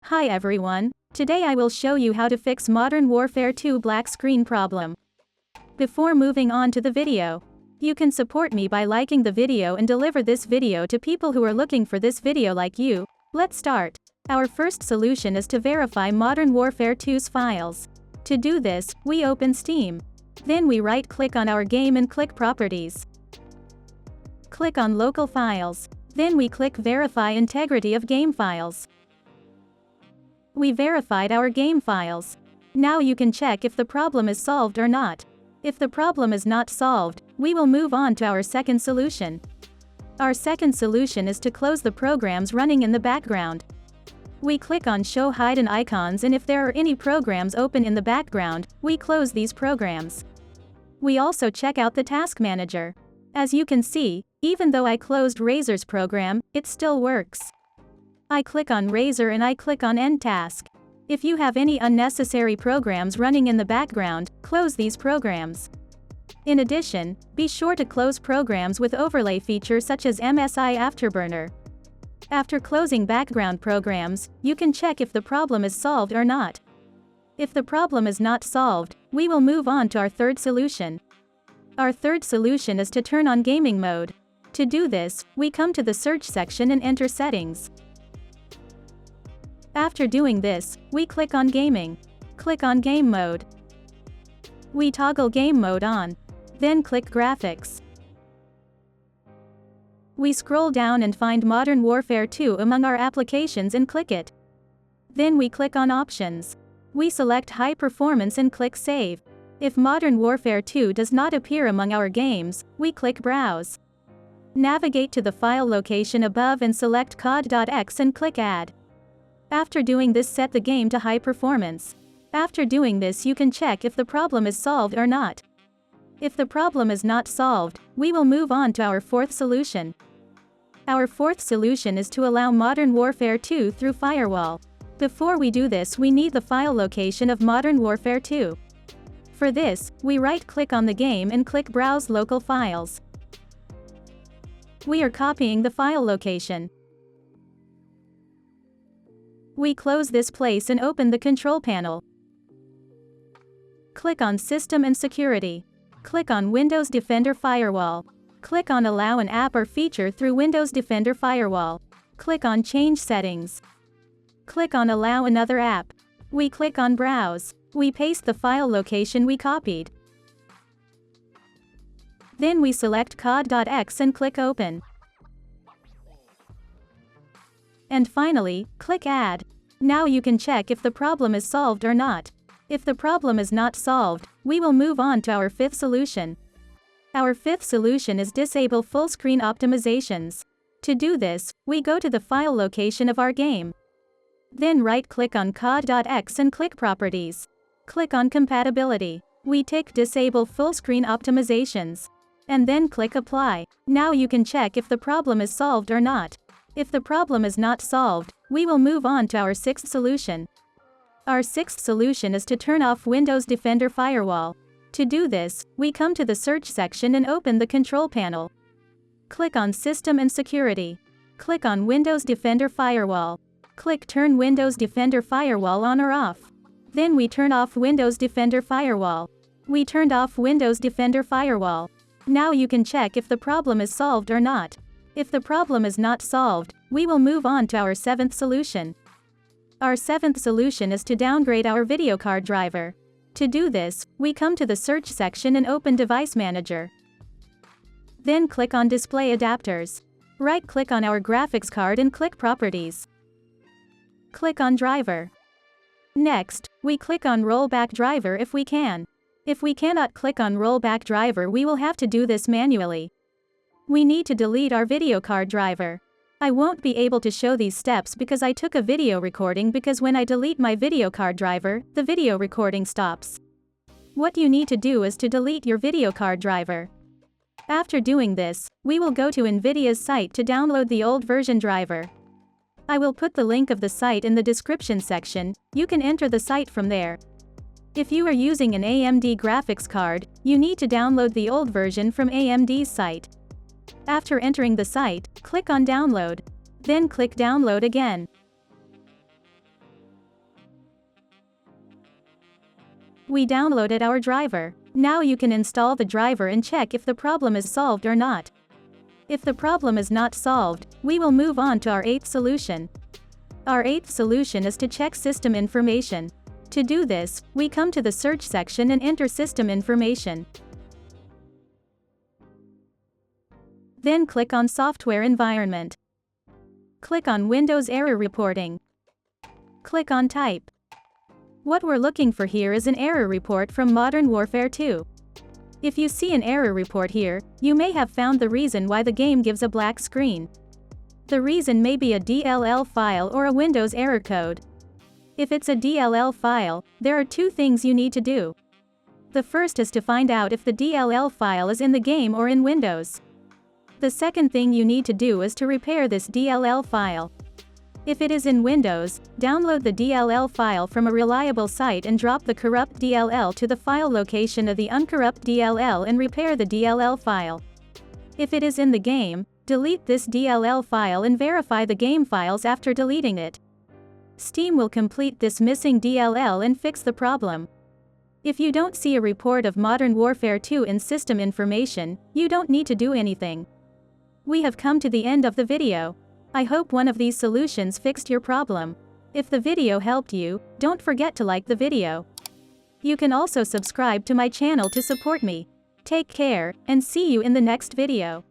Hi everyone, today I will show you how to fix Modern Warfare 2 black screen problem. Before moving on to the video, you can support me by liking the video and deliver this video to people who are looking for this video like you. Let's start. Our first solution is to verify Modern Warfare 2's files. To do this, we open Steam. Then we right-click on our game and click Properties. Click on Local Files. Then we click Verify Integrity of Game Files. We verified our game files. Now you can check if the problem is solved or not. If the problem is not solved, we will move on to our second solution. Our second solution is to close the programs running in the background. We click on Show Hidden Icons, and if there are any programs open in the background, we close these programs. We also check out the Task Manager. As you can see, even though I closed Razor's program, it still works. I click on Razor and I click on End Task. If you have any unnecessary programs running in the background, close these programs. In addition, be sure to close programs with overlay feature such as MSI Afterburner. After closing background programs, you can check if the problem is solved or not. If the problem is not solved, we will move on to our third solution. Our third solution is to turn on gaming mode. To do this, we come to the search section and enter settings. After doing this, we click on Gaming. Click on Game Mode. We toggle Game Mode on. Then click Graphics. We scroll down and find Modern Warfare 2 among our applications and click it. Then we click on Options. We select High Performance and click Save. If Modern Warfare 2 does not appear among our games, we click Browse. Navigate to the file location above and select COD.x and click Add. After doing this, set the game to high performance. After doing this, you can check if the problem is solved or not. If the problem is not solved, we will move on to our fourth solution. Our fourth solution is to allow Modern Warfare 2 through Firewall. Before we do this, we need the file location of Modern Warfare 2. For this, we right-click on the game and click Browse Local Files. We are copying the file location. We close this place and open the control panel. Click on System and Security. Click on Windows Defender Firewall. Click on Allow an app or feature through Windows Defender Firewall. Click on Change Settings. Click on Allow another app. We click on Browse. We paste the file location we copied. Then we select COD.x and click Open. And finally, click Add. Now you can check if the problem is solved or not. If the problem is not solved, we will move on to our fifth solution. Our fifth solution is Disable Full-Screen Optimizations. To do this, we go to the file location of our game. Then right-click on COD.x and click Properties. Click on Compatibility. We tick Disable Full-Screen Optimizations. And then click Apply. Now you can check if the problem is solved or not. If the problem is not solved, we will move on to our sixth solution. Our sixth solution is to turn off Windows Defender Firewall. To do this, we come to the search section and open the control panel. Click on System and Security. Click on Windows Defender Firewall. Click Turn Windows Defender Firewall on or off. Then we turn off Windows Defender Firewall. We turned off Windows Defender Firewall. Now you can check if the problem is solved or not. If the problem is not solved, we will move on to our seventh solution. Our seventh solution is to downgrade our video card driver. To do this, we come to the search section and open Device Manager. Then click on Display Adapters. Right-click on our graphics card and click Properties. Click on Driver. Next, we click on Rollback Driver if we can. If we cannot click on Rollback Driver, we will have to do this manually. We need to delete our video card driver. I won't be able to show these steps because I took a video recording, because when I delete my video card driver, the video recording stops. What you need to do is to delete your video card driver. After doing this, we will go to NVIDIA's site to download the old version driver. I will put the link of the site in the description section. You can enter the site from there. If you are using an AMD graphics card, you need to download the old version from AMD's site. After entering the site, click on Download. Then click Download again. We downloaded our driver. Now you can install the driver and check if the problem is solved or not. If the problem is not solved, we will move on to our 8th solution. Our 8th solution is to check system information. To do this, we come to the search section and enter system information. Then click on Software Environment. Click on Windows Error Reporting. Click on Type. What we're looking for here is an error report from Modern Warfare 2. If you see an error report here, you may have found the reason why the game gives a black screen. The reason may be a DLL file or a Windows error code. If it's a DLL file, there are two things you need to do. The first is to find out if the DLL file is in the game or in Windows. The second thing you need to do is to repair this DLL file. If it is in Windows, download the DLL file from a reliable site and drop the corrupt DLL to the file location of the uncorrupt DLL and repair the DLL file. If it is in the game, delete this DLL file and verify the game files after deleting it. Steam will complete this missing DLL and fix the problem. If you don't see a report of Modern Warfare 2 in system information, you don't need to do anything. We have come to the end of the video. I hope one of these solutions fixed your problem. If the video helped you, don't forget to like the video. You can also subscribe to my channel to support me. Take care, and see you in the next video.